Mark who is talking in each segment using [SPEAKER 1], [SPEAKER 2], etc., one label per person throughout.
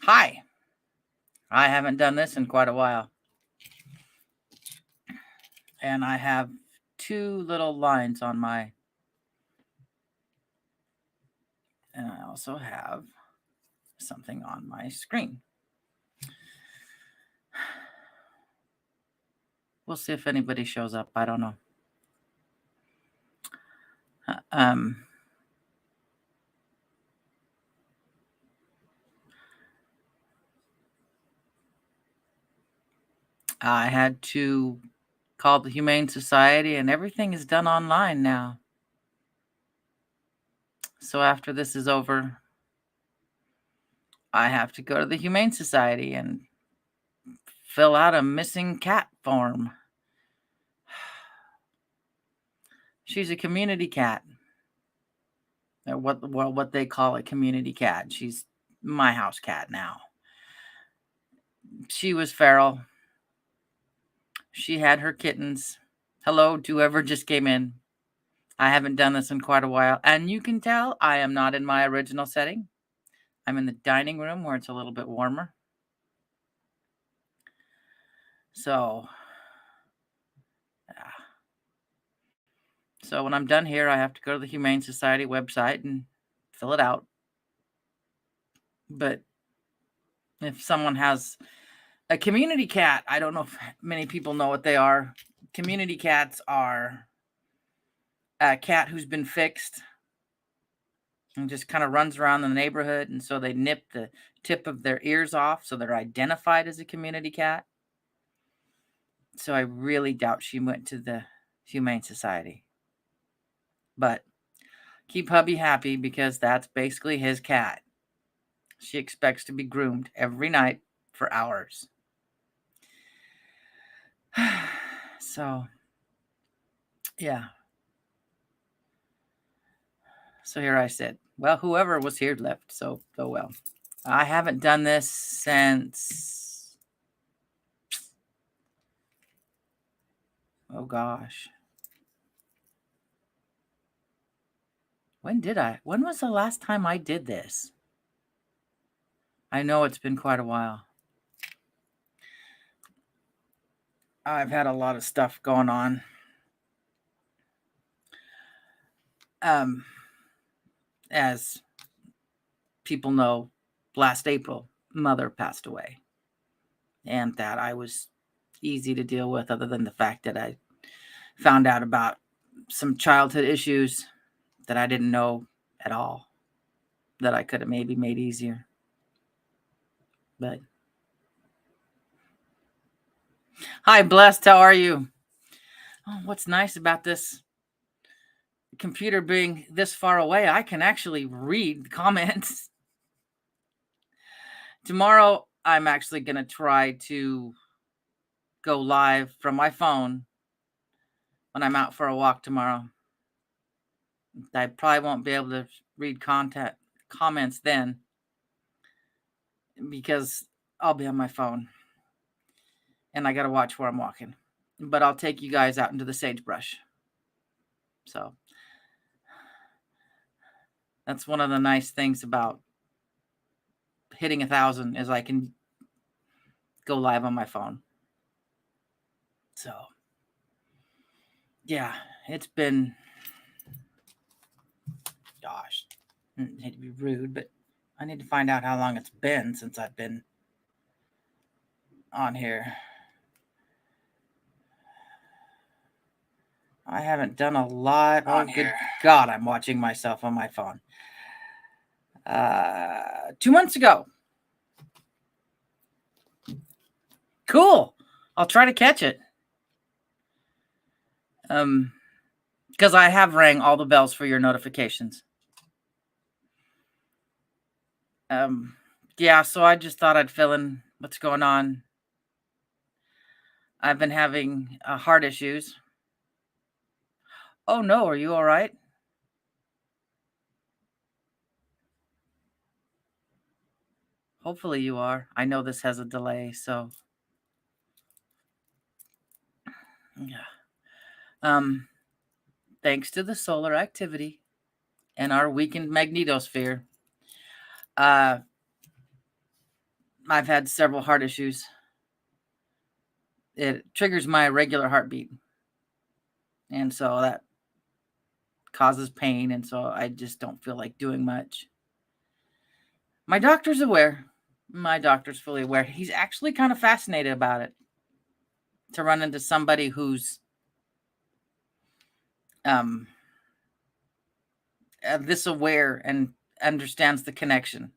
[SPEAKER 1] Hi. I haven't done this in quite a while. And I have two little lines on my... And I also have something on my screen. We'll see if anybody shows up. I don't know. I had to call the Humane Society, and everything is done online now. So after this is over, I have to go to the Humane Society and fill out a missing cat form. She's a community cat. What they call a community cat. She's my house cat now. She was feral. She had her kittens. Hello to whoever just came in. I haven't done this in quite a while. And you can tell I am not in my original setting. I'm in the dining room where it's a little bit warmer. So, yeah. So when I'm done here, I have to go to the Humane Society website and fill it out. But if someone has a community cat, I don't know if many people know what they are. Community cats are a cat who's been fixed and just kind of runs around the neighborhood. And so they nip the tip of their ears off, so they're identified as a community cat. So I really doubt she went to the Humane Society. But keep hubby happy, because that's basically his cat. She expects to be groomed every night for hours. So, yeah. So here I sit. Well, whoever was here left, so oh well. I haven't done this since... Oh gosh. When was the last time I did this? I know it's been quite a while. I've had a lot of stuff going on. As people know, last April, mother passed away. And that I was easy to deal with, other than the fact that I found out about some childhood issues that I didn't know at all, that I could have maybe made easier. But hi, Blessed, how are you? Oh, what's nice about this computer being this far away, I can actually read the comments. Tomorrow, I'm actually going to try to go live from my phone when I'm out for a walk tomorrow. I probably won't be able to read comments then, because I'll be on my phone and I got to watch where I'm walking. But I'll take you guys out into the sagebrush. So that's one of the nice things about hitting 1,000, is I can go live on my phone. So yeah, it's been, gosh, I hate to be rude, but I need to find out how long it's been since I've been on here. I haven't done a lot. Oh, good God, I'm watching myself on my phone. 2 months ago. Cool. I'll try to catch it. Because I have rang all the bells for your notifications. Yeah, so I just thought I'd fill in what's going on. I've been having heart issues. Oh no, are you all right? Hopefully you are. I know this has a delay, so yeah. Thanks to the solar activity and our weakened magnetosphere, I've had several heart issues. It triggers my irregular heartbeat. And so that causes pain. And so I just don't feel like doing much. My doctor's aware. My doctor's fully aware. He's actually kind of fascinated about it, to run into somebody who's this aware and understands the connection.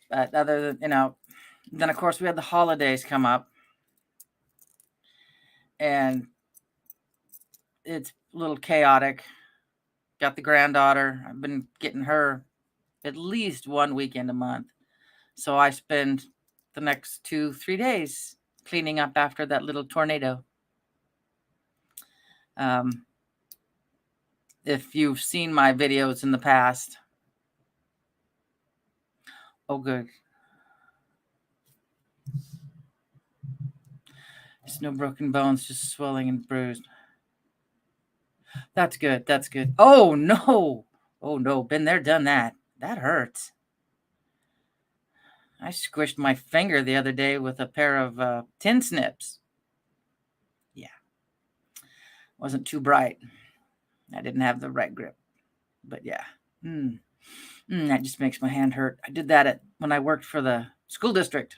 [SPEAKER 1] But other than, then of course we had the holidays come up, and it's a little chaotic. Got the granddaughter. I've been getting her at least one weekend a month. So I spend the next 2-3 days cleaning up after that little tornado. If you've seen my videos in the past. Oh, good. There's no broken bones, just swelling and bruised. That's good. That's good. Oh, no. Oh, no. Been there, done that. That hurts. I squished my finger the other day with a pair of tin snips. Yeah. Wasn't too bright. I didn't have the right grip. But yeah. That just makes my hand hurt. I did that when I worked for the school district.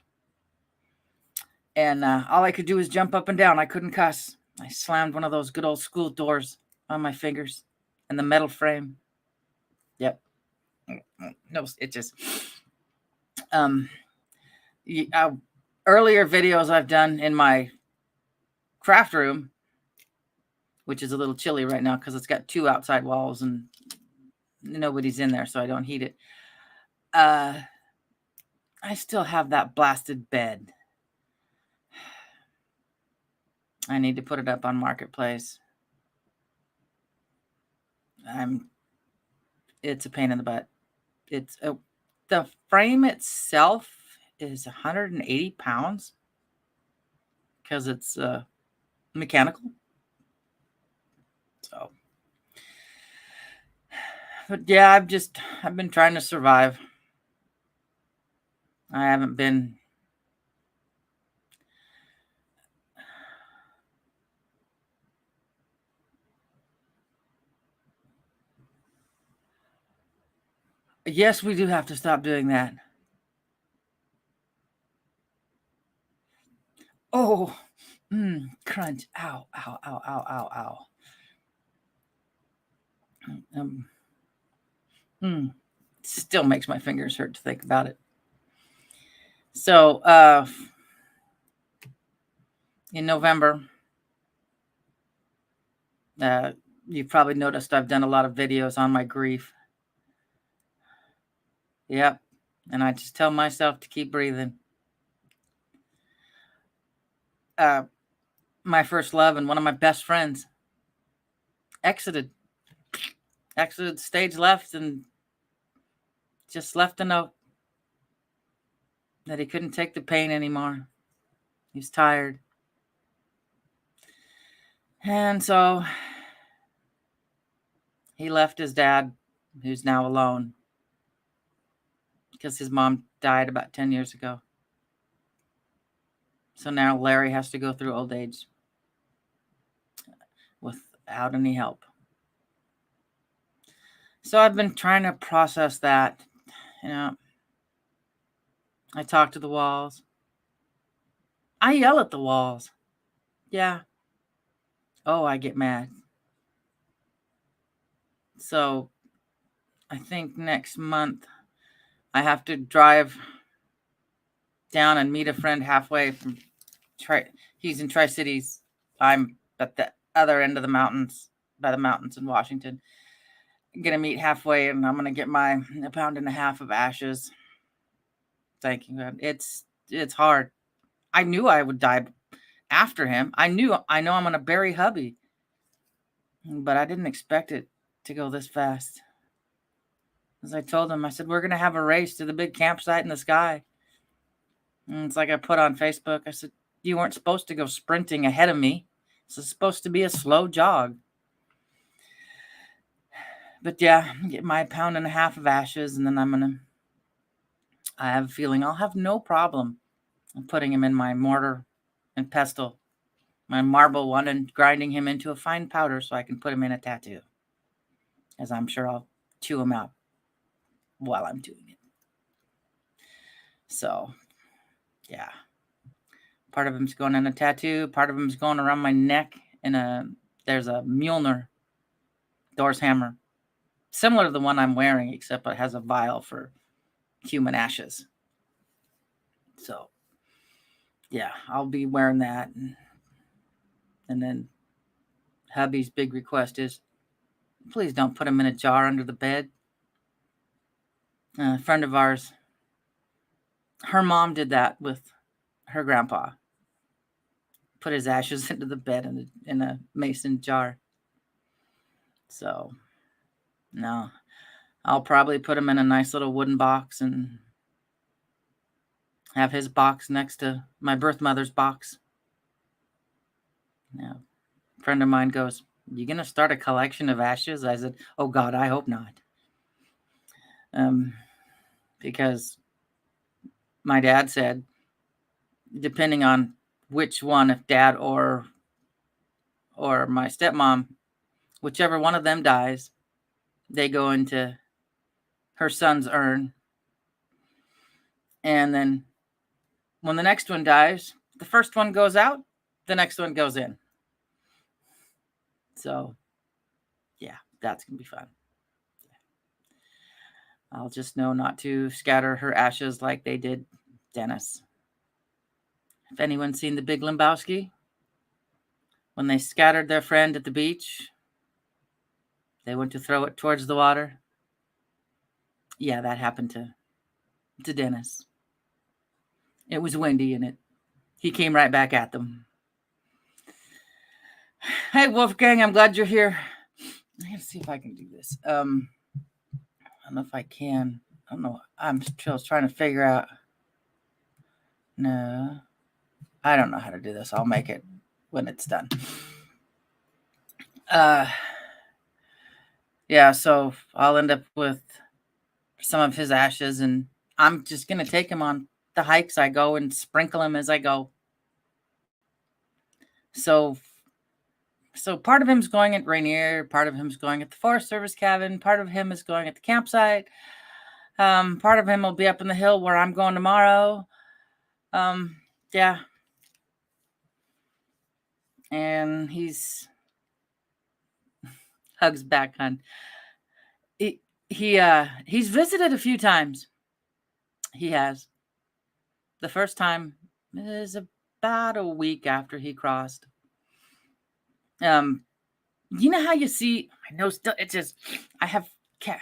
[SPEAKER 1] And all I could do was jump up and down. I couldn't cuss. I slammed one of those good old school doors on my fingers and the metal frame. Yep. No, it just... earlier videos I've done in my craft room, which is a little chilly right now because it's got 2 outside walls and nobody's in there, so I don't heat it. I still have that blasted bed. I need to put it up on Marketplace. It's a pain in the butt. The frame itself is 180 pounds because it's mechanical. So, but yeah, I've been trying to survive. I haven't been. Yes, we do have to stop doing that. Oh, crunch. Ow, ow, ow, ow, ow, ow. Still makes my fingers hurt to think about it. So, in November, you've probably noticed I've done a lot of videos on my grief. Yep. And I just tell myself to keep breathing. My first love and one of my best friends exited stage left and just left a note that he couldn't take the pain anymore. He's tired. And so he left his dad, who's now alone, because his mom died about 10 years ago. So now Larry has to go through old age without any help. So I've been trying to process that. I talk to the walls. I yell at the walls. Yeah. Oh, I get mad. So I think next month I have to drive down and meet a friend halfway from he's in Tri-Cities. I'm at the other end of the mountains, by the mountains in Washington. I'm going to meet halfway and I'm going to get my 1.5 pounds of ashes. Thank you. It's hard. I knew I would die after him. I know I'm going to bury hubby, but I didn't expect it to go this fast. As I told him, I said, we're going to have a race to the big campsite in the sky. And it's like I put on Facebook. I said, you weren't supposed to go sprinting ahead of me. This is supposed to be a slow jog. But yeah, get my 1.5 pounds of ashes, and then I'm going to I have a feeling I'll have no problem putting him in my mortar and pestle, my marble one, and grinding him into a fine powder so I can put him in a tattoo, as I'm sure I'll chew him out while I'm doing it. So, yeah. Part of him's going in a tattoo. Part of him's going around my neck there's a Mjolnir Thor's hammer, similar to the one I'm wearing, except it has a vial for human ashes. So, yeah, I'll be wearing that. And then hubby's big request is, please don't put him in a jar under the bed. A friend of ours, her mom did that with her grandpa. Put his ashes into the bed in a mason jar. So, no. I'll probably put him in a nice little wooden box and have his box next to my birth mother's box. Yeah. A friend of mine goes, "You gonna start a collection of ashes?" I said, "Oh God, I hope not." Because my dad said, depending on which one, if dad or my stepmom, whichever one of them dies, they go into her son's urn. And then when the next one dies, the first one goes out, the next one goes in. So, yeah, that's going to be fun. I'll just know not to scatter her ashes like they did Dennis. If anyone's seen The Big Lebowski, when they scattered their friend at the beach, they went to throw it towards the water. Yeah, that happened to Dennis. It was windy and he came right back at them. Hey, Wolfgang, I'm glad you're here. Let's see if I can do this. I don't know if I can. I don't know. I'm still trying to figure out. No, I don't know how to do this. I'll make it when it's done. Yeah, so I'll end up with some of his ashes, and I'm just going to take him on the hikes I go and sprinkle him as I go. So part of him's going at Rainier, part of him's going at the Forest Service cabin, part of him is going at the campsite. Part of him will be up in the hill where I'm going tomorrow. Yeah. And he's hugs back on. He's visited a few times. He has. The first time is about a week after he crossed. You know how you see, I know still, it's just, I have cat,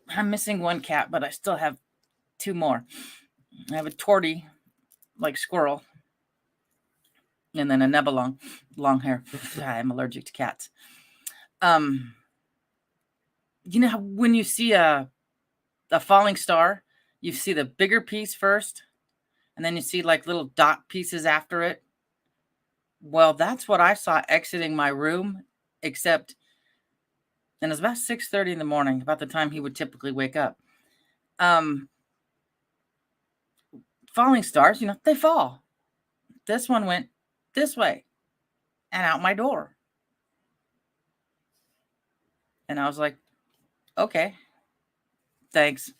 [SPEAKER 1] I'm missing one cat, but I still have two more. I have a tortie, like squirrel, and then a nebulong, long hair. I'm allergic to cats. You know how when you see a falling star, you see the bigger piece first, and then you see like little dot pieces after it? Well, that's what I saw exiting my room, except, and it was about 6:30 in the morning, about the time he would typically wake up. Falling stars, they fall. This one went this way and out my door. And I was like, okay, thanks.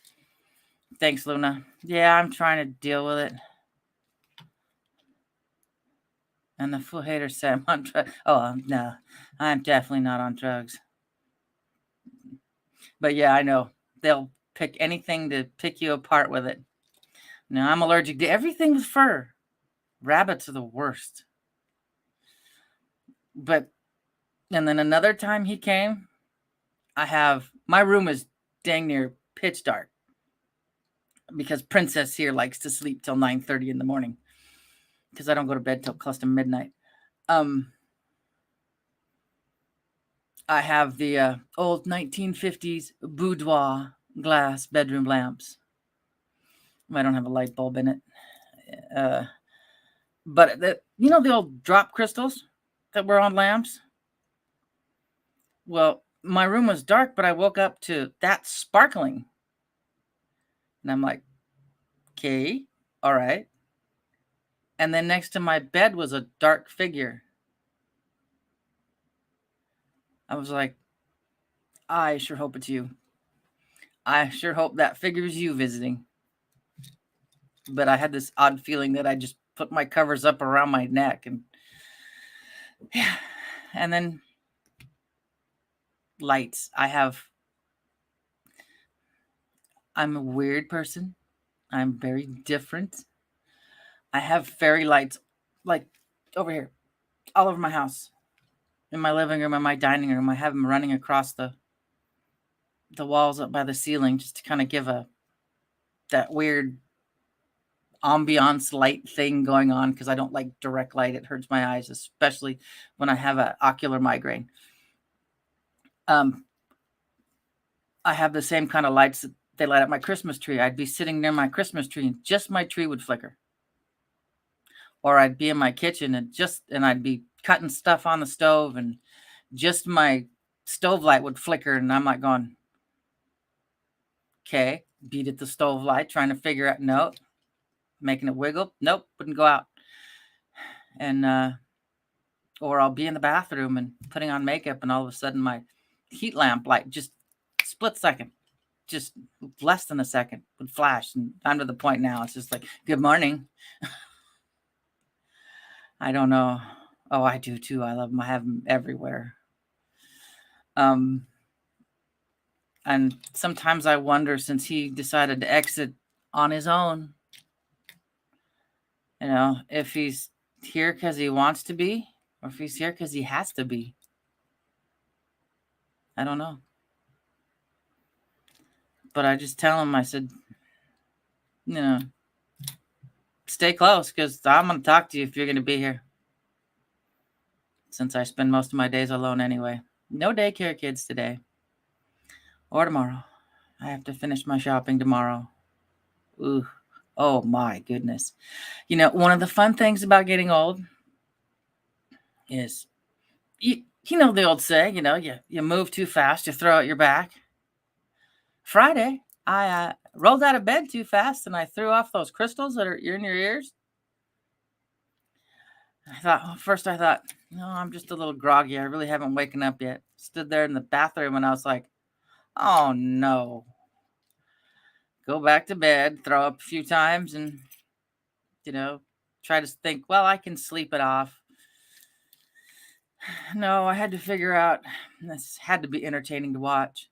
[SPEAKER 1] Thanks, Luna. Yeah, I'm trying to deal with it. And the full hater said, I'm on drugs. Oh, no, I'm definitely not on drugs. But yeah, I know. They'll pick anything to pick you apart with it. No, I'm allergic to everything with fur. Rabbits are the worst. And then another time he came, my room is dang near pitch dark because Princess here likes to sleep till 9:30 in the morning because I don't go to bed till close to midnight. I have the old 1950s boudoir glass bedroom lamps. I don't have a light bulb in it. But the old drop crystals that were on lamps? Well, my room was dark, but I woke up to that sparkling. And I'm like, Okay. All right. And then next to my bed was a dark figure. I was like, I sure hope it's you. I sure hope that figure's you visiting. But I had this odd feeling that I just put my covers up around my neck and yeah. And then lights. I'm a weird person. I'm very different. I have fairy lights like over here, all over my house, in my living room, in my dining room. I have them running across the walls up by the ceiling just to kind of give that weird ambiance light thing going on because I don't like direct light. It hurts my eyes, especially when I have an ocular migraine. I have the same kind of lights that they light up my Christmas tree. I'd be sitting near my Christmas tree and just my tree would flicker. Or I'd be in my kitchen and I'd be cutting stuff on the stove and just my stove light would flicker. And I'm like going, okay, beat at the stove light, trying to figure out, no, making it wiggle. Nope, wouldn't go out. And, or I'll be in the bathroom and putting on makeup and all of a sudden my heat lamp light just split second, just less than a second would flash. And I'm to the point now, it's just like, good morning. I don't know. Oh, I do too. I love them. I have them everywhere. And sometimes I wonder, since he decided to exit on his own, if he's here because he wants to be, or if he's here because he has to be. I don't know. But I just tell him, I said, stay close because I'm going to talk to you if you're going to be here. Since I spend most of my days alone anyway. No daycare kids today. Or tomorrow. I have to finish my shopping tomorrow. Ooh. Oh my goodness. One of the fun things about getting old is, you know the old saying, you move too fast, you throw out your back. Friday, I rolled out of bed too fast and I threw off those crystals that are in your ears. First I thought, no, I'm just a little groggy. I really haven't waken up yet. Stood there in the bathroom and I was like, oh no. Go back to bed, throw up a few times and, try to think, well, I can sleep it off. No, I had to figure out, this had to be entertaining to watch.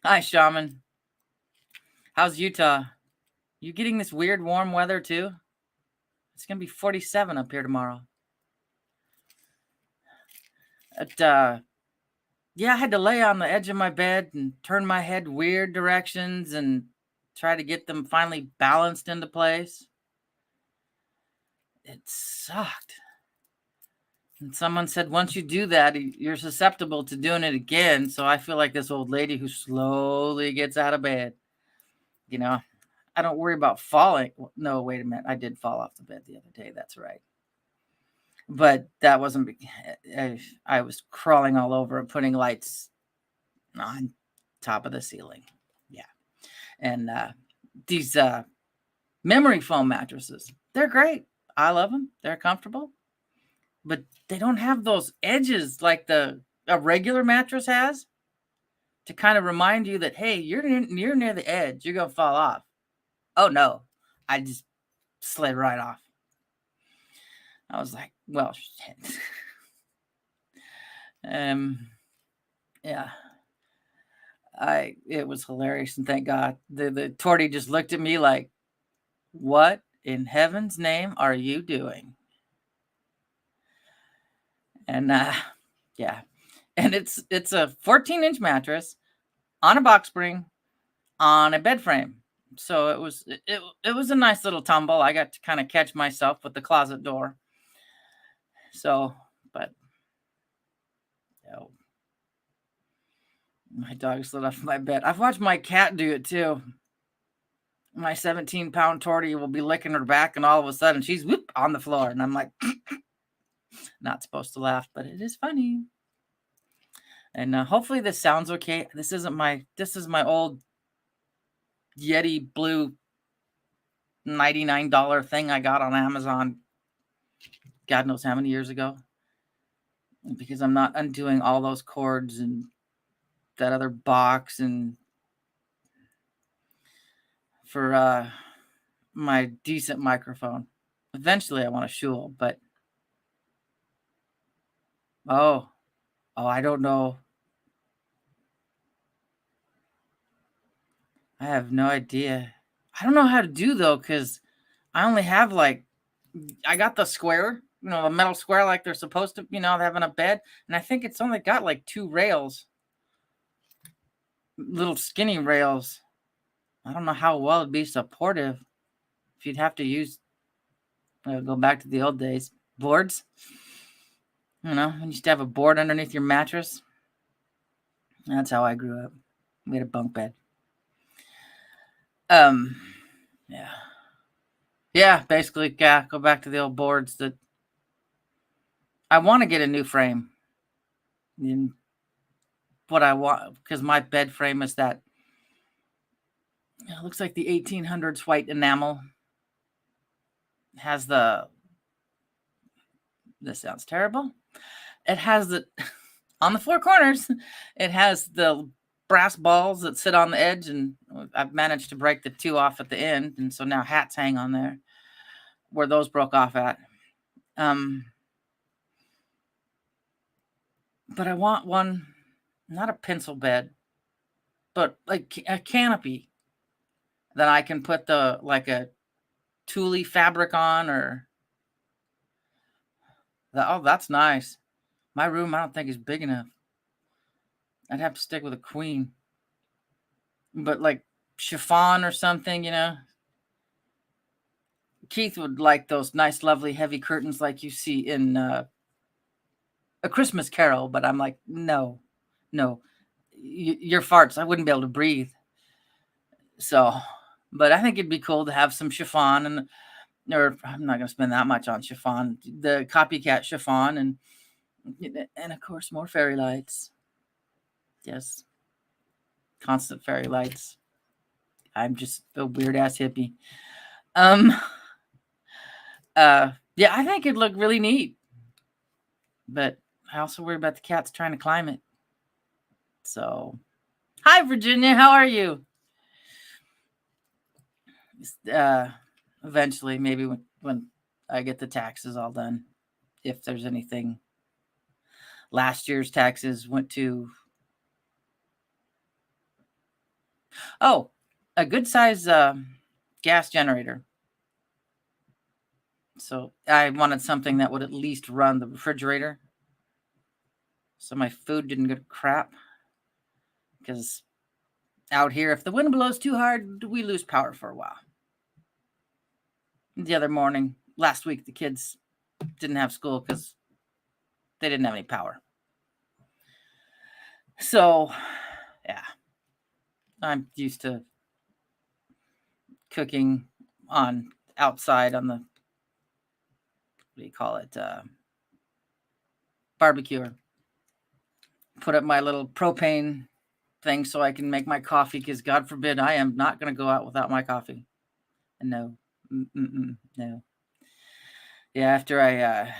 [SPEAKER 1] Hi, Shaman. How's Utah? You getting this weird warm weather too? It's going to be 47 up here tomorrow. Yeah, I had to lay on the edge of my bed and turn my head weird directions and try to get them finally balanced into place. It sucked. And someone said, once you do that, you're susceptible to doing it again. So I feel like this old lady who slowly gets out of bed. I don't worry about falling. No, wait a minute. I did fall off the bed the other day. That's right. But that wasn't, I was crawling all over and putting lights on top of the ceiling. Yeah. And these memory foam mattresses, they're great. I love them. They're comfortable. But they don't have those edges like a regular mattress has to kind of remind you that, hey, you're near the edge. You're going to fall off. Oh, no. I just slid right off. I was like, well, shit. Yeah. It was hilarious, and thank God. The tortie just looked at me like, what in heaven's name are you doing? And yeah. And it's a 14-inch mattress on a box spring on a bed frame. So it was a nice little tumble. I got to kind of catch myself with the closet door. So, but my dog slid off my bed. I've watched my cat do it too. My 17-pound tortie will be licking her back, and all of a sudden she's whoop on the floor, and I'm like, not supposed to laugh, but it is funny. And hopefully this sounds okay. This is my old Yeti blue $99 thing I got on Amazon God knows how many years ago, because I'm not undoing all those cords and that other box and for my decent microphone. Eventually I want a Shure, but oh, I don't know. I have no idea. I don't know how to do though, because I only have I got the square, the metal square like they're supposed to, having a bed. And I think it's only got like 2 rails, little skinny rails. I don't know how well it'd be supportive if you'd have to use, go back to the old days, boards. You used to have a board underneath your mattress. That's how I grew up. We had a bunk bed. Yeah. Yeah, basically, yeah, go back to the old boards. That I want to get a new frame. And what I want, because my bed frame is that, it looks like the 1800s white enamel. It has this sounds terrible. It has on the 4 corners, it has the brass balls that sit on the edge, and I've managed to break the 2 off at the end, and so now hats hang on there where those broke off at. But I want one, not a pencil bed, but like a canopy that I can put a tulle fabric on, or that's nice. My room, I don't think is big enough. I'd have to stick with a queen, but like chiffon or something, Keith would like those nice, lovely, heavy curtains like you see in A Christmas Carol, but I'm like, no, your farts, I wouldn't be able to breathe. So, but I think it'd be cool to have some chiffon, or I'm not going to spend that much on chiffon, the copycat chiffon, and of course more fairy lights. Yes, constant fairy lights. I'm just a weird ass hippie. Yeah, I think it'd look really neat, but I also worry about the cats trying to climb it. So, hi Virginia, how are you? Eventually, maybe when I get the taxes all done, if there's anything. Last year's taxes went to a good size gas generator. So I wanted something that would at least run the refrigerator, so my food didn't go to crap. Because out here, if the wind blows too hard, we lose power for a while. The other morning, last week, the kids didn't have school because they didn't have any power. So, yeah, I'm used to cooking outside on the, what do you call it, barbecuer. Put up my little propane thing so I can make my coffee, because God forbid I am not going to go out without my coffee. And no. No. Yeah, after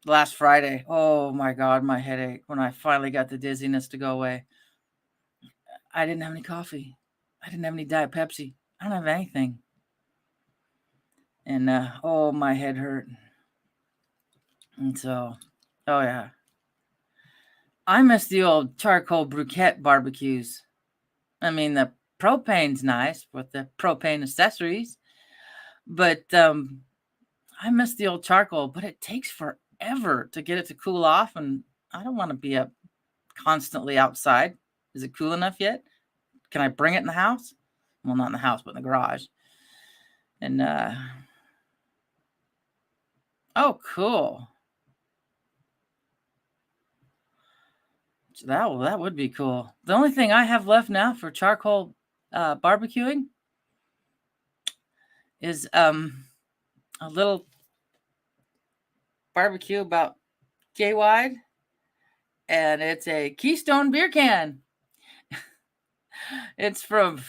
[SPEAKER 1] last Friday, oh my God, my headache, when I finally got the dizziness to go away, I didn't have any coffee. I didn't have any Diet Pepsi. I don't have anything. And my head hurt. And so, oh yeah. I miss the old charcoal briquette barbecues. I mean, the propane's nice with the propane accessories, but I miss the old charcoal, but it takes forever to get it to cool off, and I don't want to be up constantly outside. Is it cool enough yet? Can I bring it in the house? Well, not in the house, but in the garage. And oh, cool. So that would be cool. The only thing I have left now for charcoal barbecuing is a little barbecue about K wide, and it's a Keystone beer can. It's from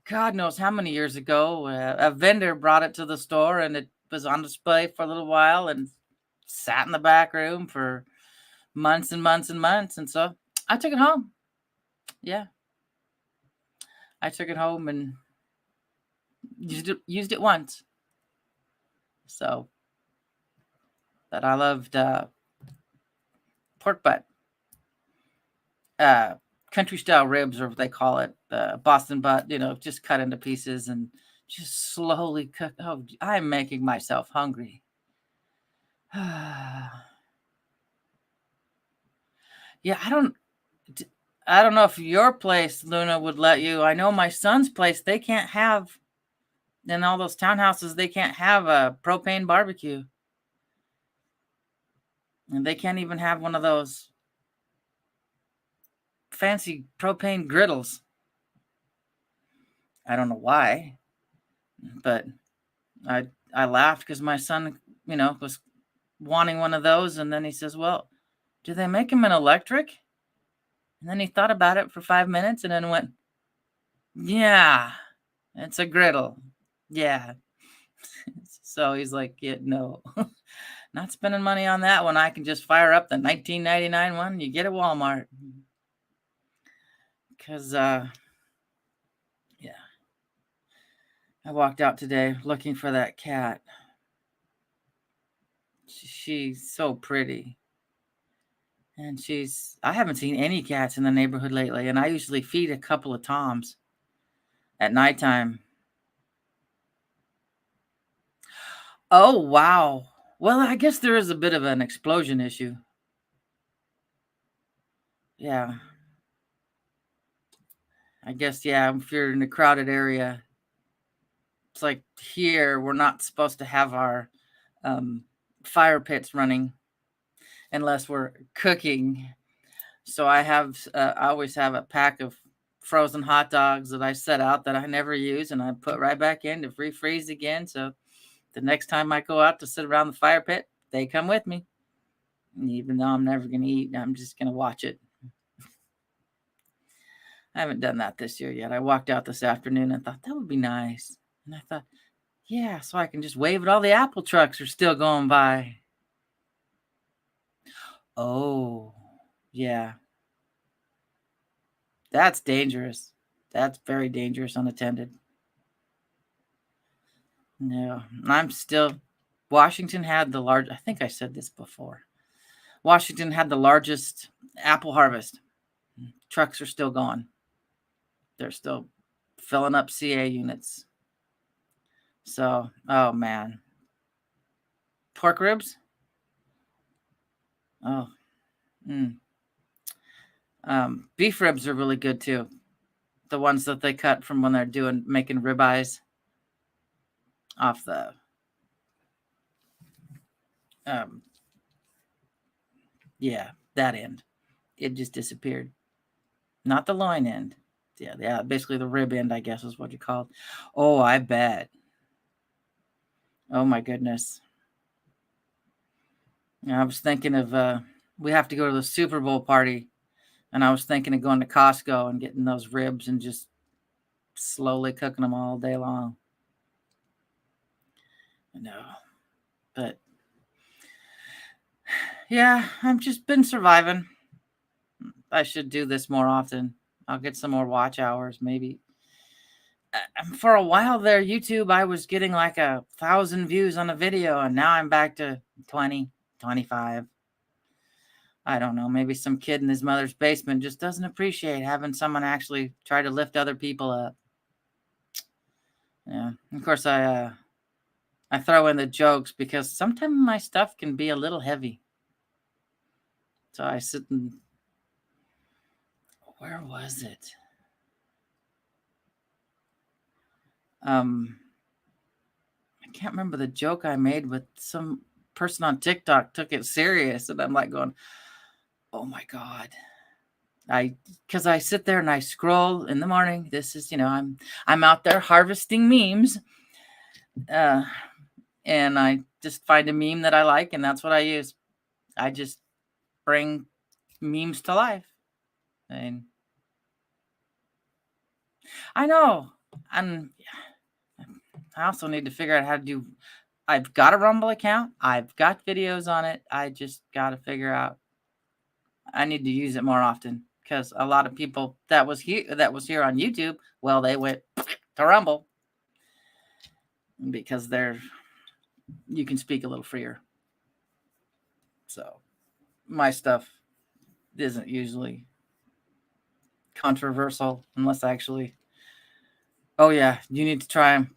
[SPEAKER 1] God knows how many years ago. A vendor brought it to the store and it was on display for a little while and sat in the back room for months and months and months. And so I took it home. Yeah, I took it home and used it once. So, but I loved pork butt, uh, country style ribs, or what they call it, Boston butt. Just cut into pieces and just slowly cook. Oh, I'm making myself hungry. Yeah, I don't know if your place, Luna, would let you. I know my son's place, they can't have, in all those townhouses, they can't have a propane barbecue. And they can't even have one of those fancy propane griddles. I don't know why, but I laughed because my son, was wanting one of those, and then he says, "Well, do they make them in electric?" And then he thought about it for 5 minutes, and then went, "Yeah, it's a griddle. Yeah." So he's like, "Yeah, no, not spending money on that one. I can just fire up the 1999 one you get at Walmart." Because yeah, I walked out today looking for that cat. She's so pretty. And I haven't seen any cats in the neighborhood lately. And I usually feed a couple of toms at nighttime. Oh, wow. Well, I guess there is a bit of an explosion issue. Yeah. I guess, yeah, if you're in a crowded area, it's like here, we're not supposed to have our fire pits running unless we're cooking. So I always have a pack of frozen hot dogs that I set out that I never use, and I put right back in to refreeze again. So the next time I go out to sit around the fire pit, they come with me. And even though I'm never going to eat, I'm just going to watch it. I haven't done that this year yet. I walked out this afternoon and thought that would be nice. And I thought, yeah, so I can just wave at all the Apple trucks are still going by. Oh, yeah. That's dangerous. That's very dangerous unattended. No, Washington had I think I said this before. Washington had the largest apple harvest. Trucks are still going. They're still filling up CA units. So, oh man. Pork ribs? Oh. Beef ribs are really good too. The ones that they cut from when they're making ribeyes off the yeah, that end. It just disappeared. Not the loin end. Yeah, basically the rib end, I guess is what you call it. Oh, I bet. Oh my goodness. I was thinking of we have to go to the Super Bowl party, and I was thinking of going to Costco and getting those ribs and just slowly cooking them all day long. No, but yeah, I've just been surviving. I should do this more often. I'll get some more watch hours, maybe. For a while there, YouTube, I was getting like 1,000 views on a video, and now I'm back to 20, 25. I don't know. Maybe some kid in his mother's basement just doesn't appreciate having someone actually try to lift other people up. Yeah. Of course, I throw in the jokes because sometimes my stuff can be a little heavy. So I sit and where was it? I can't remember the joke I made, with some person on TikTok took it serious, and I'm like going, "Oh my God." Because I sit there and I scroll in the morning. This is, I'm out there harvesting memes. And I just find a meme that I like, and that's what I use. I just bring memes to life. And I know. And I also need to figure out how to do. I've got a Rumble account. I've got videos on it. I just got to figure out. I need to use it more often because a lot of people that was here on YouTube, well, they went to Rumble because you can speak a little freer. So my stuff isn't usually controversial unless actually, oh yeah, you need to try them.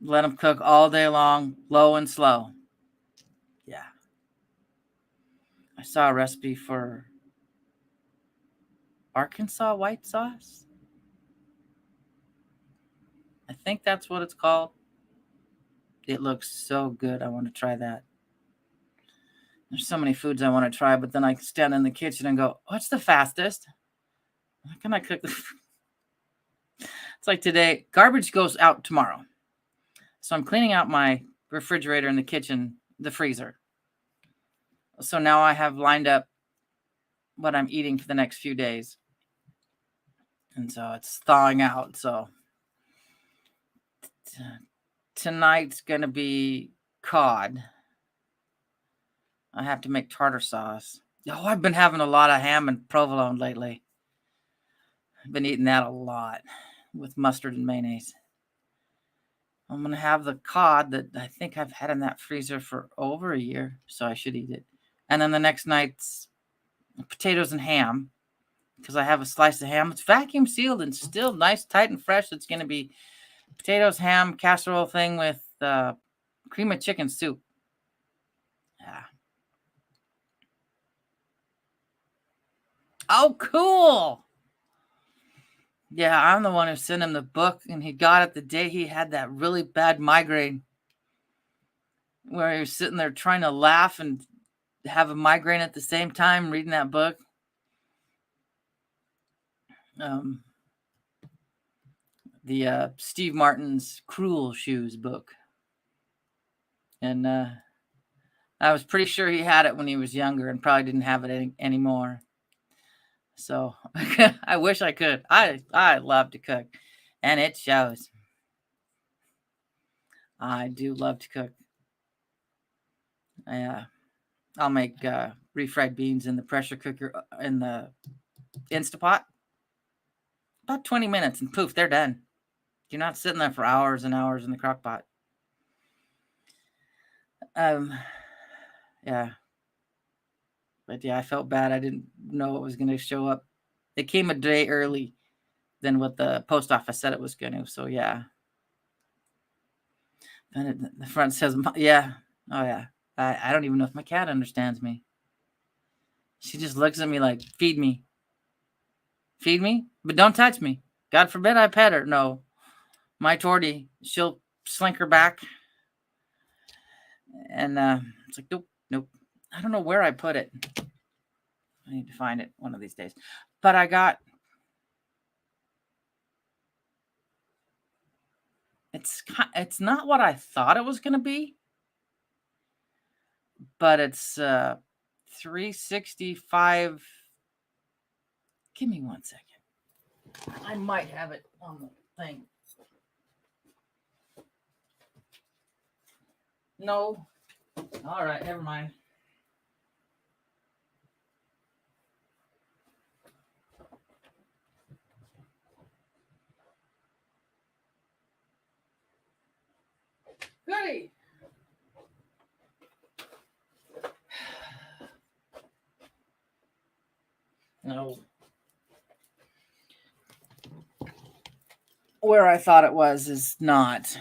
[SPEAKER 1] Let them cook all day long, low and slow. Yeah. I saw a recipe for Arkansas white sauce. I think that's what it's called. It looks so good. I want to try that. There's so many foods I want to try, but then I stand in the kitchen and go, what's the fastest? How can I cook the food? It's like today, garbage goes out tomorrow. So I'm cleaning out my refrigerator in the kitchen, the freezer. So now I have lined up what I'm eating for the next few days. And so it's thawing out. So tonight's going to be cod. I have to make tartar sauce. Oh, I've been having a lot of ham and provolone lately. I've been eating that a lot with mustard and mayonnaise. I'm going to have the cod that I think I've had in that freezer for over a year, so I should eat it. And then the next night's potatoes and ham, because I have a slice of ham. It's vacuum sealed and still nice, tight, and fresh. It's going to be potatoes, ham, casserole thing with cream of chicken soup. Yeah. Oh, cool. Yeah, I'm the one who sent him the book, and he got it the day he had that really bad migraine where he was sitting there trying to laugh and have a migraine at the same time reading that book. The Steve Martin's Cruel Shoes book. And I was pretty sure he had it when he was younger and probably didn't have it anymore. So I wish I could. I love to cook, and it shows. I do love to cook. I'll make refried beans in the pressure cooker in the Instapot. About 20 minutes, and poof, they're done. You're not sitting there for hours and hours in the crock pot. Yeah. But yeah, I felt bad. I didn't know it was going to show up. It came a day early than what the post office said it was going to. So yeah. And the front says, yeah. Oh yeah. I don't even know if my cat understands me. She just looks at me like, feed me. Feed me, but don't touch me. God forbid I pet her. No. My Torty, she'll slink her back. And it's like, nope. I don't know where I put it. I need to find it one of these days. But I got... It's not what I thought it was going to be. But it's 365. Give me 1 second. I might have it on the thing. No. All right, never mind. Goody. No. Where I thought it was is not.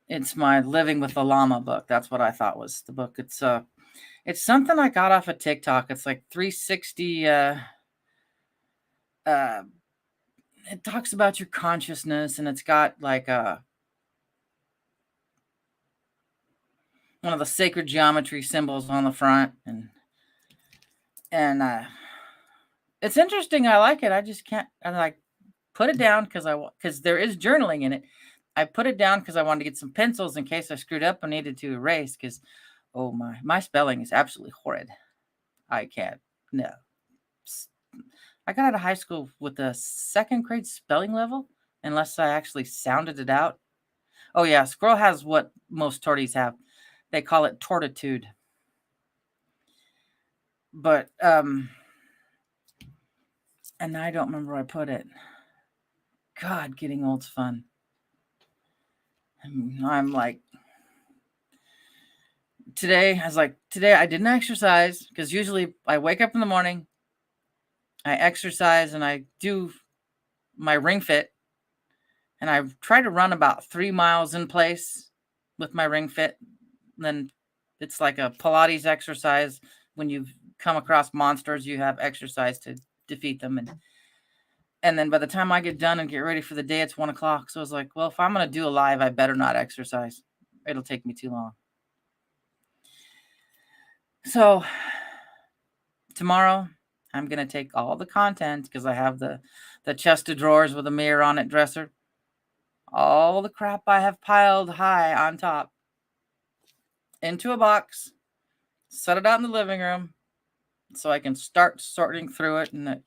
[SPEAKER 1] It's my Living with the Llama book. That's what I thought was the book. It's something I got off of TikTok. It's like 360. It talks about your consciousness, and it's got like one of the sacred geometry symbols on the front, and it's interesting. I like it. I just can't. I like put it down because there is journaling in it. I put it down because I wanted to get some pencils in case I screwed up and needed to erase. Because oh my spelling is absolutely horrid. I can't. No. I got out of high school with a second grade spelling level, unless I actually sounded it out. Oh yeah, squirrel has what most torties have. They call it tortitude. But and I don't remember where I put it. God, getting old's fun. I'm like, today I didn't exercise because usually I wake up in the morning, I exercise, and I do my ring fit, and I try to run about 3 miles in place with my ring fit. Then it's like a Pilates exercise. When you come across monsters, you have exercise to defeat them. And then by the time I get done and get ready for the day, it's 1:00. So I was like, well, if I'm going to do a live, I better not exercise. It'll take me too long. So tomorrow, I'm going to take all the content, because I have the chest of drawers with a mirror on it dresser. All the crap I have piled high on top into a box, set it out in the living room so I can start sorting through it, and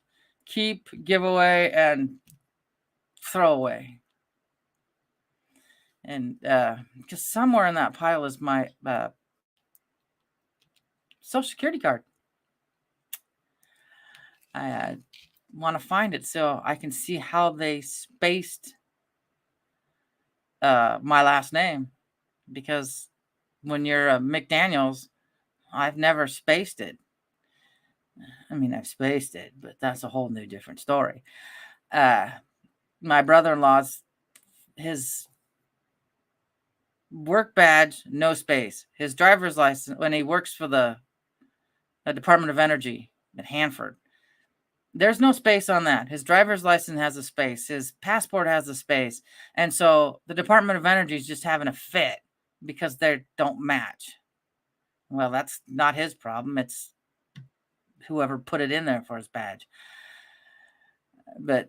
[SPEAKER 1] keep, giveaway, and throw away. And because somewhere in that pile is my Social Security card. I want to find it so I can see how they spaced my last name, because when you're a McDaniels, I've never spaced it. I mean, I've spaced it, but that's a whole new different story. My brother-in-law's, his work badge, no space. His driver's license, when he works for the Department of Energy at Hanford, there's no space on that. His driver's license has a space. His passport has a space. And so the Department of Energy is just having a fit because they don't match. Well, that's not his problem. It's whoever put it in there for his badge. But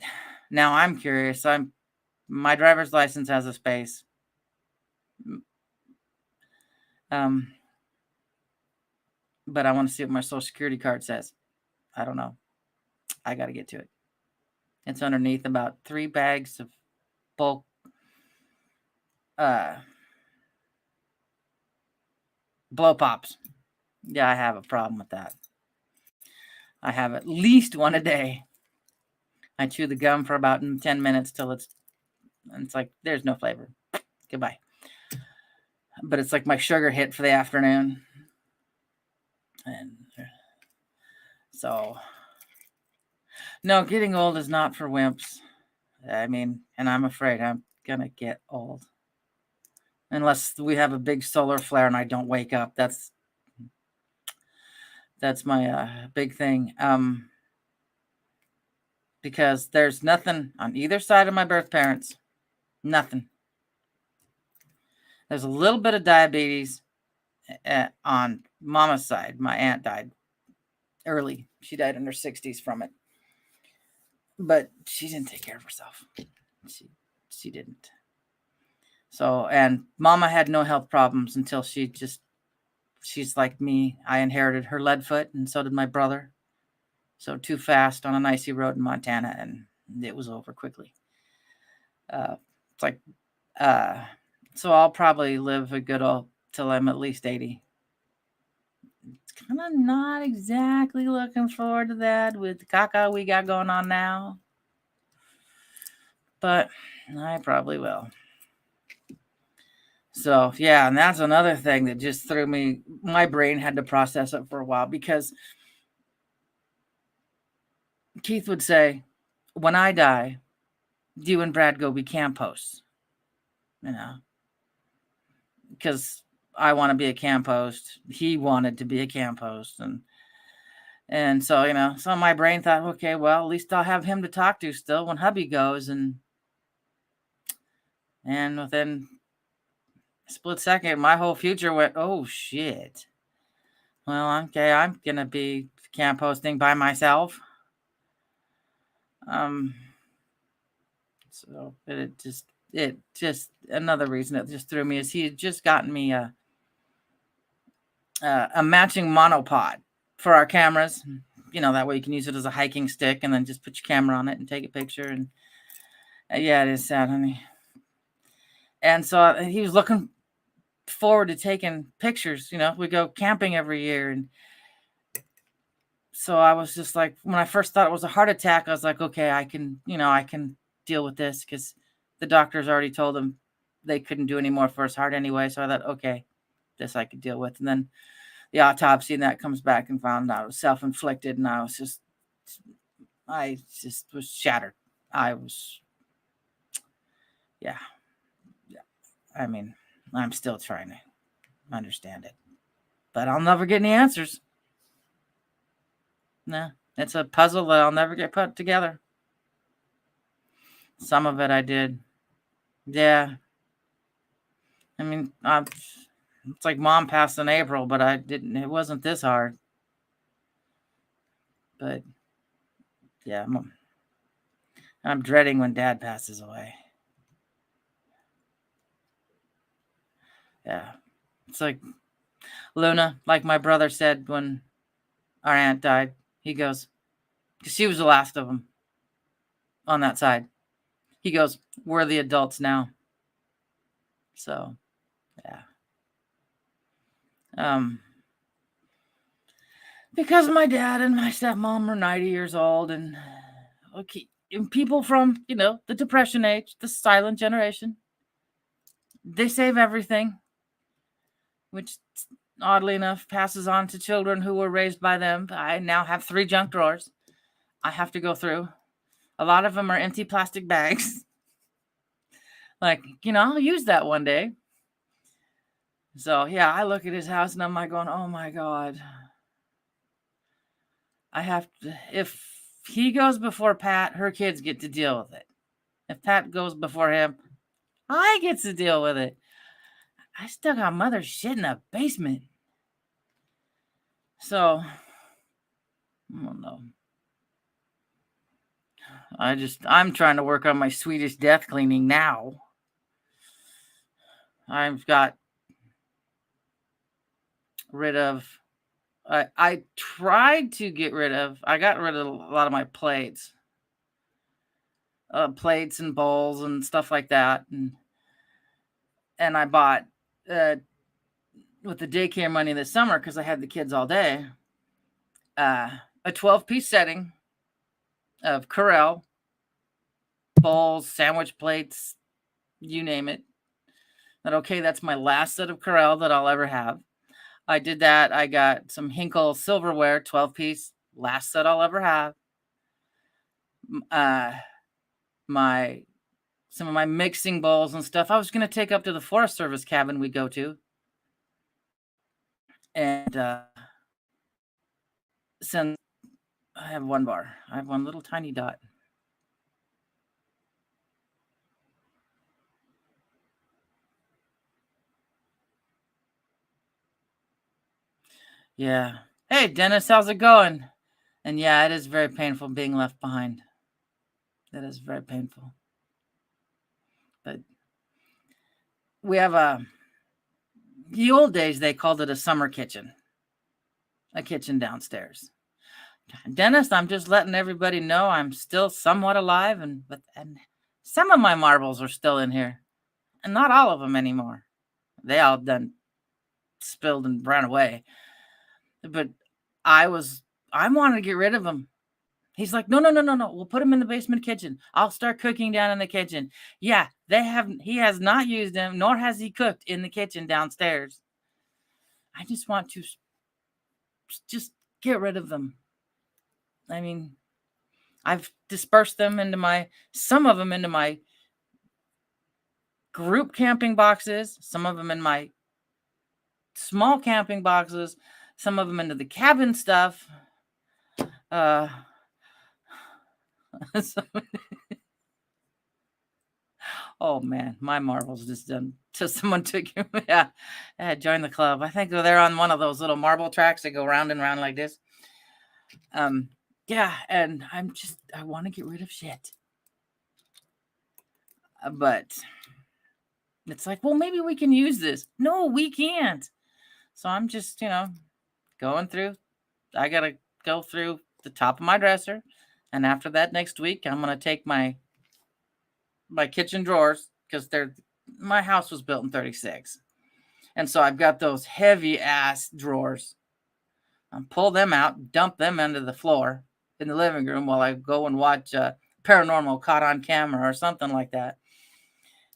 [SPEAKER 1] now I'm curious. My driver's license has a space. But I want to see what my Social Security card says. I don't know. I got to get to it. It's underneath about 3 bags of bulk blow pops. Yeah, I have a problem with that. I have at least one a day. I chew the gum for about 10 minutes till it's like there's no flavor. Goodbye. But it's like my sugar hit for the afternoon. And so, no, getting old is not for wimps. I mean, and I'm afraid I'm going to get old. Unless we have a big solar flare and I don't wake up. That's my big thing. Because there's nothing on either side of my birth parents. Nothing. There's a little bit of diabetes on mama's side. My aunt died early. She died in her 60s from it. But she didn't take care of herself. She didn't. So, and mama had no health problems until she's like me. I inherited her lead foot, and so did my brother. So too fast on an icy road in Montana, and it was over quickly. It's like, so I'll probably live a good old till I'm at least 80. It's kind of not exactly looking forward to that with the caca we got going on now. But I probably will. So, yeah, and that's another thing that just threw me. My brain had to process it for a while, because Keith would say, when I die, you and Brad go be camp hosts. You know, because I want to be a camp host. He wanted to be a camp host. And so, you know, so my brain thought, okay, well, at least I'll have him to talk to still when hubby goes. And within a split second, my whole future went, oh, shit. Well, okay, I'm going to be camp hosting by myself. So it just another reason it just threw me is he had just gotten me a matching monopod for our cameras. that way you can use it as a hiking stick and then just put your camera on it and take a picture. And yeah, it is sad, honey. And so he was looking forward to taking pictures. We go camping every year. And so I was just like, when I first thought it was a heart attack, I was like, okay, I can deal with this, because the doctors already told him they couldn't do any more for his heart anyway. So I thought, okay, this I could deal with. And then the autopsy and that comes back and found out it was self-inflicted. And I just was shattered. Yeah. I mean, I'm still trying to understand it, but I'll never get any answers. No, it's a puzzle that I'll never get put together. Some of it I did. Yeah. I mean, it's like Mom passed in April, but it wasn't this hard. But yeah, I'm dreading when Dad passes away. Yeah. It's like Luna, like my brother said when our aunt died. He goes, because she was the last of them on that side. He goes, we're the adults now. So, yeah. Because my dad and my stepmom are 90 years old, and people from, the Depression age, the silent generation, they save everything, which oddly enough passes on to children who were raised by them. I now have 3 junk drawers I have to go through. A lot of them are empty plastic bags. Like, I'll use that one day. So, yeah, I look at his house and I'm like going, oh my God. I have to, if he goes before Pat, her kids get to deal with it. If Pat goes before him, I get to deal with it. I still got mother's shit in the basement. So, I don't know. I'm trying to work on my Swedish death cleaning now. I've got rid of, I tried to get rid of, I got rid of a lot of my plates. Plates and bowls and stuff like that. And I bought, with the daycare money this summer, because I had the kids all day, a 12-piece setting of Corelle, bowls, sandwich plates, you name it. That okay, that's my last set of Corelle that I'll ever have. I did that. I got some Hinkle silverware, 12-piece, last set I'll ever have. Some of my mixing bowls and stuff I was going to take up to the Forest Service cabin we go to. And since I have one bar, I have one little tiny dot. Yeah. Hey, Dennis, how's it going? And yeah, it is very painful being left behind. That is very painful. But we have the old days, they called it a summer kitchen. A kitchen downstairs. Dennis, I'm just letting everybody know I'm still somewhat alive, and some of my marbles are still in here. And not all of them anymore. They all done spilled and ran away. But I wanted to get rid of them. He's like, no. We'll put them in the basement kitchen. I'll start cooking down in the kitchen. Yeah, he has not used them, nor has he cooked in the kitchen downstairs. I just want to just get rid of them. I mean, I've dispersed them some of them into my group camping boxes, some of them in my small camping boxes, some of them into the cabin stuff. Oh man, my marbles just done. So someone took join the club. I think they're on one of those little marble tracks that go round and round like this. Yeah, and I want to get rid of shit. But it's like, well, maybe we can use this. No, we can't. So I'm just, going through. I got to go through the top of my dresser. And after that, next week, I'm going to take my kitchen drawers, because my house was built in 36. And so I've got those heavy ass drawers. I'll pull them out, dump them into the floor in the living room while I go and watch Paranormal Caught on Camera or something like that.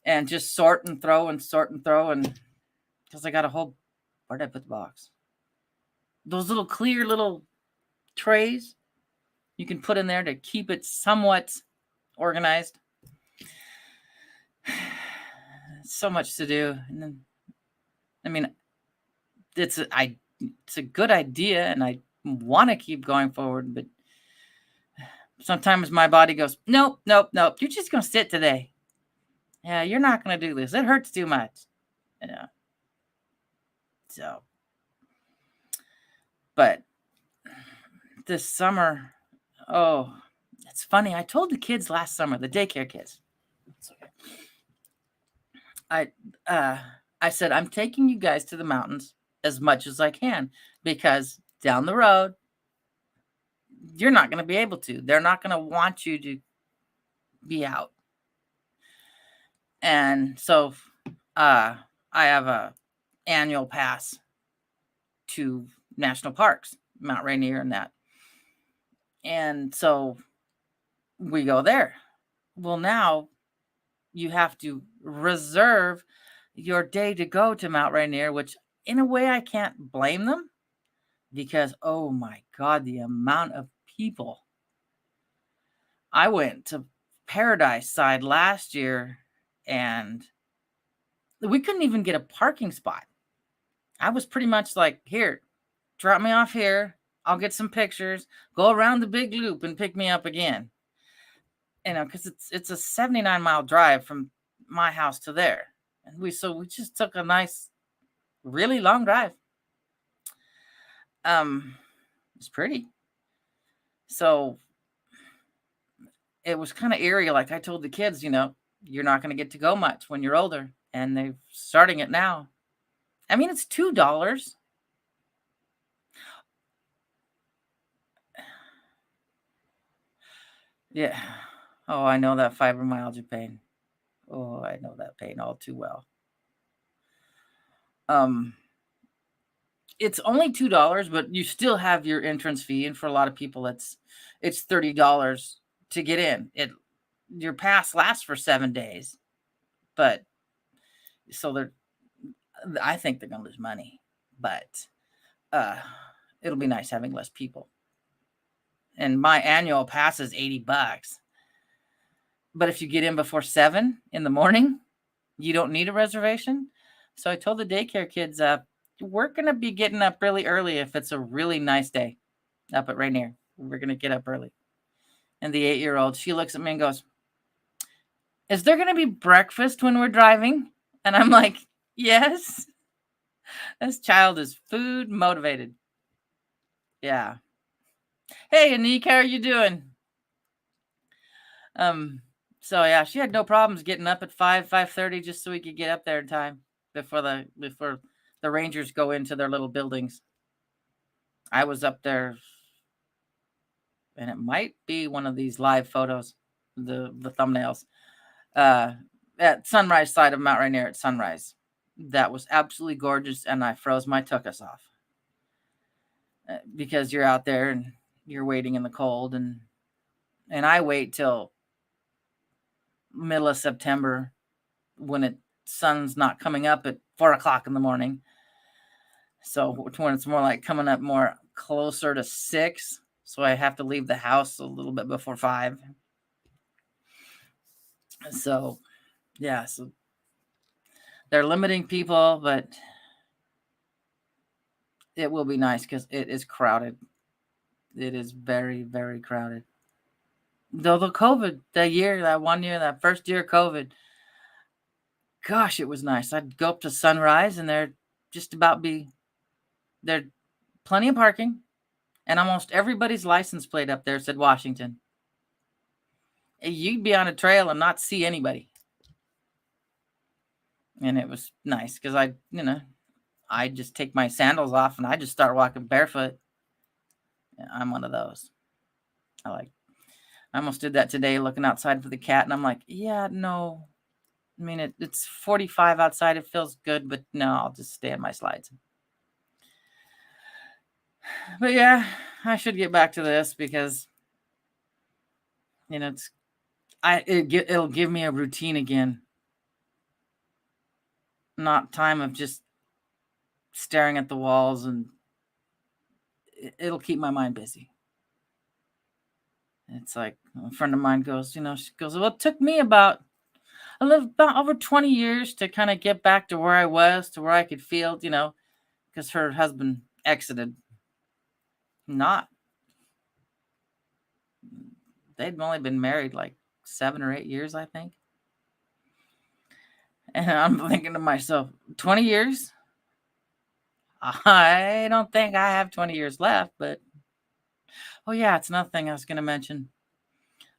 [SPEAKER 1] And just sort and throw. And because I got a whole, where did I put the box? Those little clear little trays you can put in there to keep it somewhat organized. So much to do. And then, I mean, it's a good idea, and I want to keep going forward, but sometimes my body goes, nope, you're just going to sit today. Yeah, you're not going to do this. It hurts too much. Yeah. So, but this summer, oh, it's funny. I told the kids last summer, the daycare kids, it's okay. I said, I'm taking you guys to the mountains as much as I can, because down the road, you're not going to be able to. They're not going to want you to be out. And so I have a annual pass to national parks, Mount Rainier and that. And so we go there. Well, now you have to reserve your day to go to Mount Rainier, which in a way I can't blame them, because, oh my God, the amount of people. I went to Paradise Side last year and we couldn't even get a parking spot. I was pretty much like, here, drop me off here. I'll get some pictures, go around the big loop and pick me up again. You know, because it's a 79-mile drive from my house to there. And we just took a nice, really long drive. It's pretty. So it was kind of eerie. Like I told the kids, you're not going to get to go much when you're older. And they're starting it now. I mean, it's $2. Yeah. Oh, I know that fibromyalgia pain. Oh, I know that pain all too well. It's only $2, but you still have your entrance fee, and for a lot of people, it's $30 to get in. Your pass lasts for 7 days, but so I think they're gonna lose money, but it'll be nice having less people. And my annual pass is $80. But if you get in before 7 in the morning, you don't need a reservation. So I told the daycare kids, we're going to be getting up really early if it's a really nice day up at Rainier. We're going to get up early. And the 8-year-old, she looks at me and goes, is there going to be breakfast when we're driving? And I'm like, yes. This child is food motivated. Yeah. Hey, Anik, how are you doing? So yeah, she had no problems getting up at 5:30 just so we could get up there in time before the Rangers go into their little buildings. I was up there, and it might be one of these live photos, the thumbnails, at sunrise side of Mount Rainier at sunrise. That was absolutely gorgeous, and I froze my tuchus off because you're out there and you're waiting in the cold, and I wait till middle of September when sun's not coming up at 4:00 in the morning. So when it's more like coming up more closer to 6, so I have to leave the house a little bit before 5. So yeah, so they're limiting people, but it will be nice because it is crowded. It is very, very crowded. Though the COVID, that first year of COVID, gosh, it was nice. I'd go up to Sunrise and there's plenty of parking, and almost everybody's license plate up there said Washington. You'd be on a trail and not see anybody. And it was nice because I just take my sandals off and I just start walking barefoot. I'm one of those. I almost did that today, looking outside for the cat, and I'm like, yeah, no. I mean, it's 45 outside. It feels good, but no, I'll just stay in my slides. But yeah, I should get back to this because, it'll give me a routine again. Not time of just staring at the walls, and it'll keep my mind busy. It's like a friend of mine goes, she goes, well, it took me about over 20 years to kind of get back to where I was, to where I could feel, because her husband exited. They'd only been married like 7 or 8 years, I think. And I'm thinking to myself, 20 years? I don't think I have 20 years left, but oh yeah, it's another thing I was going to mention.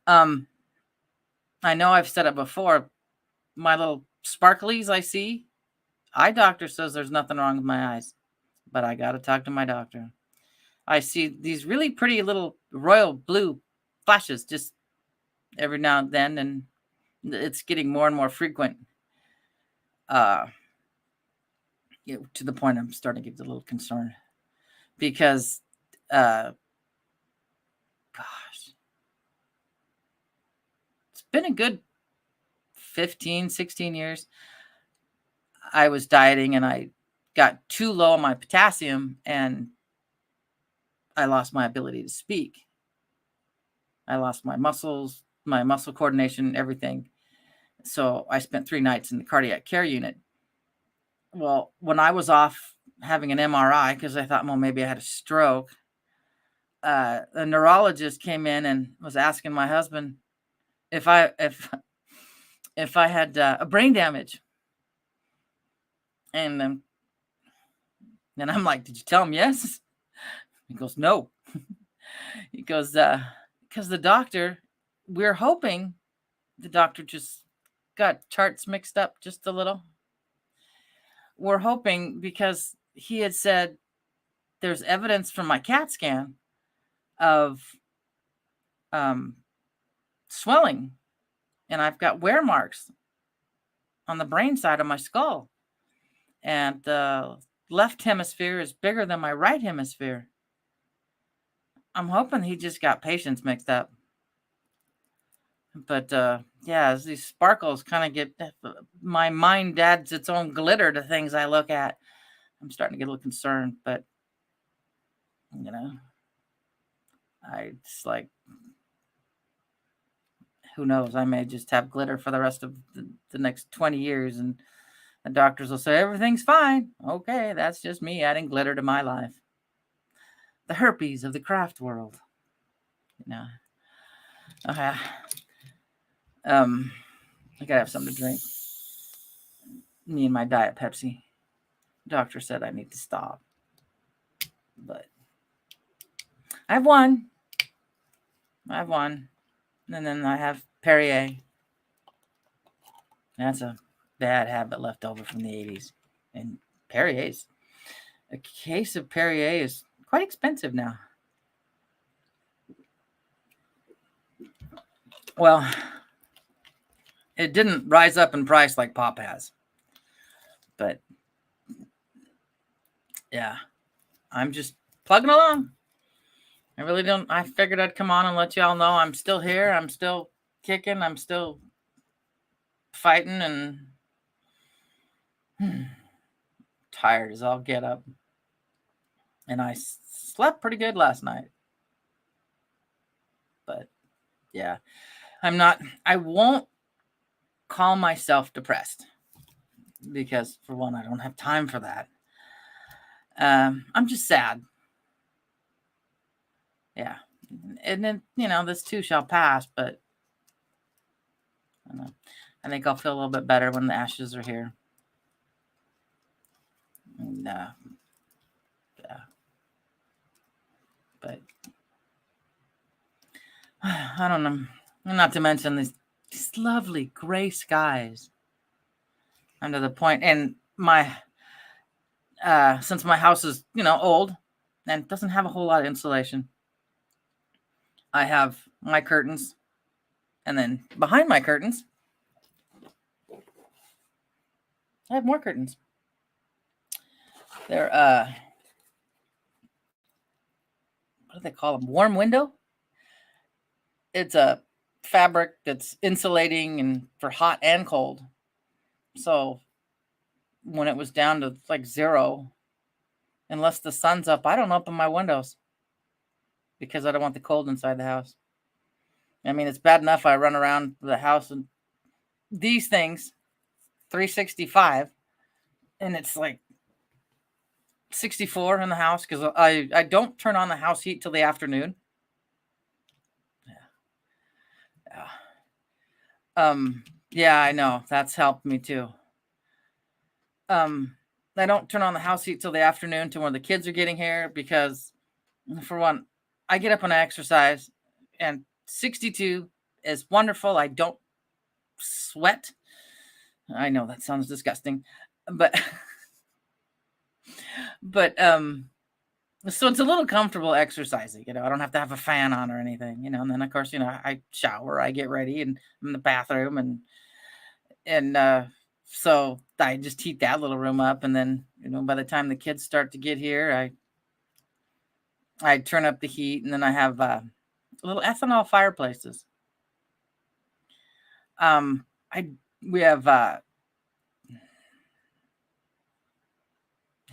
[SPEAKER 1] I know I've said it before. My little sparklies I see, eye doctor says there's nothing wrong with my eyes, but I got to talk to my doctor. I see these really pretty little royal blue flashes just every now and then, and it's getting more and more frequent. To the point I'm starting to get a little concerned because, gosh, it's been a good 15, 16 years. I was dieting and I got too low on my potassium and I lost my ability to speak. I lost my muscles, my muscle coordination, everything. So I spent 3 nights in the cardiac care unit. Well, when I was off having an MRI, because I thought, well, maybe I had a stroke, a neurologist came in and was asking my husband if I had a brain damage. And I'm like, did you tell him yes? He goes, no. He goes, because the doctor, we're hoping the doctor just got charts mixed up just a little. We're hoping because he had said there's evidence from my CAT scan of swelling, and I've got wear marks on the brain side of my skull, and the left hemisphere is bigger than my right hemisphere. I'm hoping he just got patients mixed up. But yeah, as these sparkles kind of get, my mind adds its own glitter to things I look at. I'm starting to get a little concerned, but it's like, who knows? I may just have glitter for the rest of the next 20 years, and the doctors will say everything's fine. Okay, that's just me adding glitter to my life. The herpes of the craft world. Okay. I gotta have something to drink. Me and my Diet Pepsi. Doctor said I need to stop, but I have one, and then I have Perrier. That's a bad habit left over from the 80s. And Perrier's, a case of Perrier is quite expensive now. Well, it didn't rise up in price like Pop has. But yeah, I'm just plugging along. I really don't. I figured I'd come on and let y'all know I'm still here. I'm still kicking. I'm still fighting and tired as I'll get up. And I slept pretty good last night. But yeah, I won't call myself depressed because, for one, I don't have time for that. I'm just sad. Yeah. And then, this too shall pass, but I don't know. I think I'll feel a little bit better when the ashes are here. And, yeah. But I don't know. Not to mention these lovely gray skies under the point. And since my house is, old and doesn't have a whole lot of insulation, I have my curtains, and then behind my curtains, I have more curtains. They're what do they call them? Warm window. It's a fabric that's insulating and for hot and cold. So when it was down to like 0, unless the sun's up, I don't open my windows because I don't want the cold inside the house. I mean, it's bad enough I run around the house and these things 365 and it's like 64 in the house because I don't turn on the house heat till the afternoon. Yeah, I know. That's helped me too. I don't turn on the house heat till the afternoon to when the kids are getting here because, for one, I get up and I exercise, and 62 is wonderful. I don't sweat. I know that sounds disgusting, but so it's a little comfortable exercising. I don't have to have a fan on or anything. And then of course, I shower, I get ready, and I'm in the bathroom, and so I just heat that little room up, and then by the time the kids start to get here, I turn up the heat, and then I have little ethanol fireplaces. We have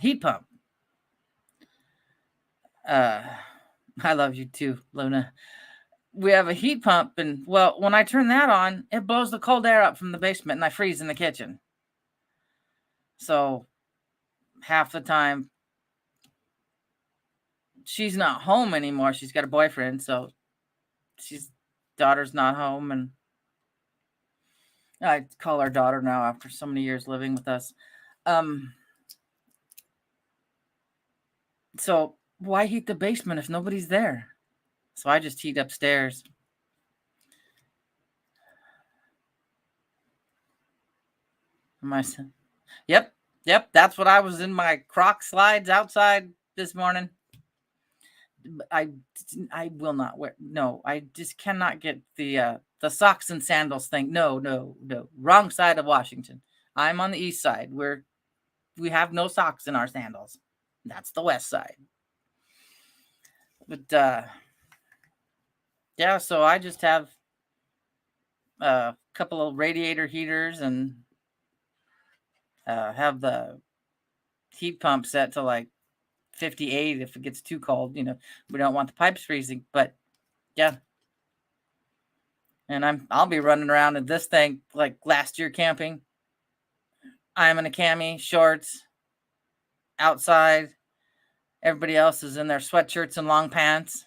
[SPEAKER 1] heat pump. I love you too, Luna. We have a heat pump, and well, when I turn that on, it blows the cold air up from the basement, and I freeze in the kitchen. So half the time, she's not home anymore. She's got a boyfriend, so daughter's not home, and I call her daughter now after so many years living with us. So why heat the basement if nobody's there? So I just heat upstairs. Yep. That's what I was in my Croc slides outside this morning. I will not wear. No, I just cannot get the socks and sandals thing. No. Wrong side of Washington. I'm on the east side where we have no socks in our sandals. That's the west side. But yeah, so I just have a couple of radiator heaters and have the heat pump set to like 58 if it gets too cold. We don't want the pipes freezing, but yeah. And I'll be running around in this thing like last year camping. I'm in a cami, shorts, outside. Everybody else is in their sweatshirts and long pants.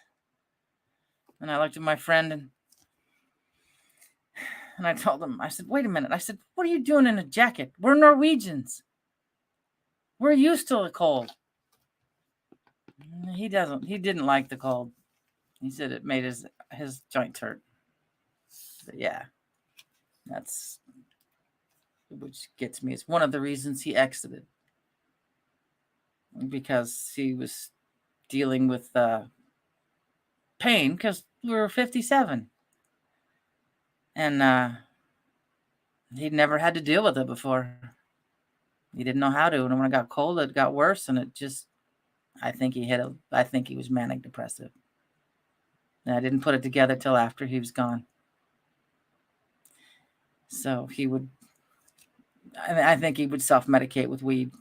[SPEAKER 1] And I looked at my friend and I told him, I said, wait a minute. I said, what are you doing in a jacket? We're Norwegians. We're used to the cold. He didn't like the cold. He said it made his joints hurt. But yeah, that's which gets me. It's one of the reasons he exited, because he was dealing with pain because we were 57, and he'd never had to deal with it before. He didn't know how to, and when it got cold, it got worse, and it just. I think he was manic depressive. And I didn't put it together till after he was gone. So I think he would self-medicate with weed.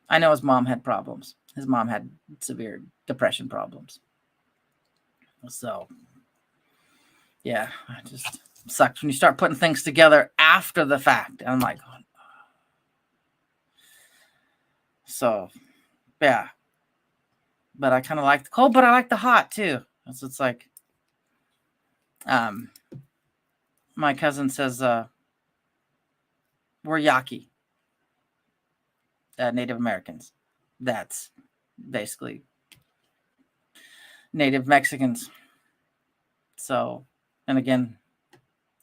[SPEAKER 1] I know his mom had problems. His mom had severe depression problems. So, yeah, it just sucks when you start putting things together after the fact. I'm like, oh. So, yeah. But I kind of like the cold, but I like the hot too. So it's like, my cousin says, we're Yaqui, Native Americans. That's basically Native Mexicans. So, and again,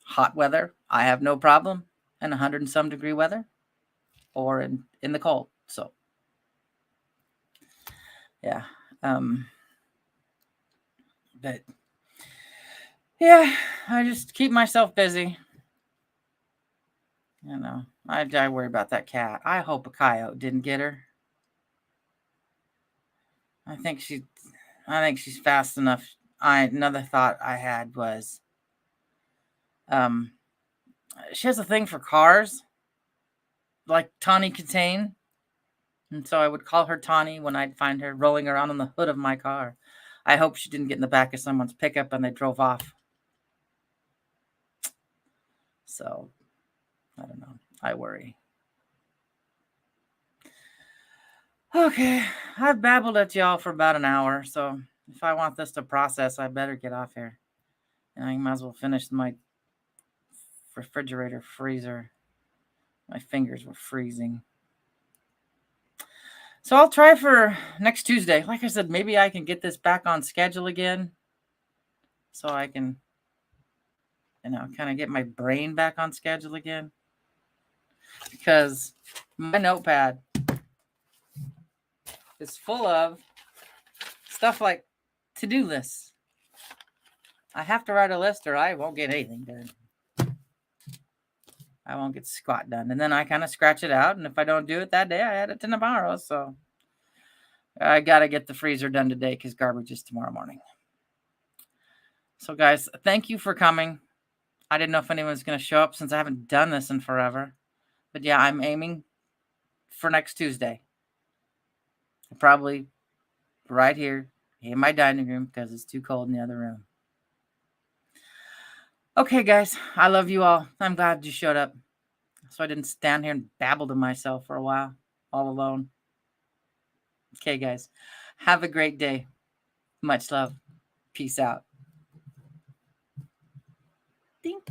[SPEAKER 1] hot weather, I have no problem, and 100 and some degree weather, or in the cold. So, yeah. But Yeah, I just keep myself busy. You know, I worry about that cat. I hope a coyote didn't get her. I think she's fast enough. Another thought I had was, um, she has a thing for cars, like Tawny Contain. And so I would call her Tawny when I'd find her rolling around on the hood of my car. I hope she didn't get in the back of someone's pickup and they drove off. So, I don't know. I worry. Okay, I've babbled at y'all for about an hour, so if I want this to process, I better get off here. And I might as well finish my refrigerator freezer. My fingers were freezing. So I'll try for next Tuesday. Like I said, maybe I can get this back on schedule again. So I can, kind of get my brain back on schedule again. Because my notepad is full of stuff like to-do lists. I have to write a list or I won't get anything done. I won't get squat done. And then I kind of scratch it out. And if I don't do it that day, I add it to tomorrow. So I got to get the freezer done today because garbage is tomorrow morning. So guys, thank you for coming. I didn't know if anyone was going to show up since I haven't done this in forever. But yeah, I'm aiming for next Tuesday. Probably right here in my dining room because it's too cold in the other room. Okay, guys, I love you all. I'm glad you showed up. So I didn't stand here and babble to myself for a while, all alone. Okay, guys, have a great day. Much love. Peace out. Think.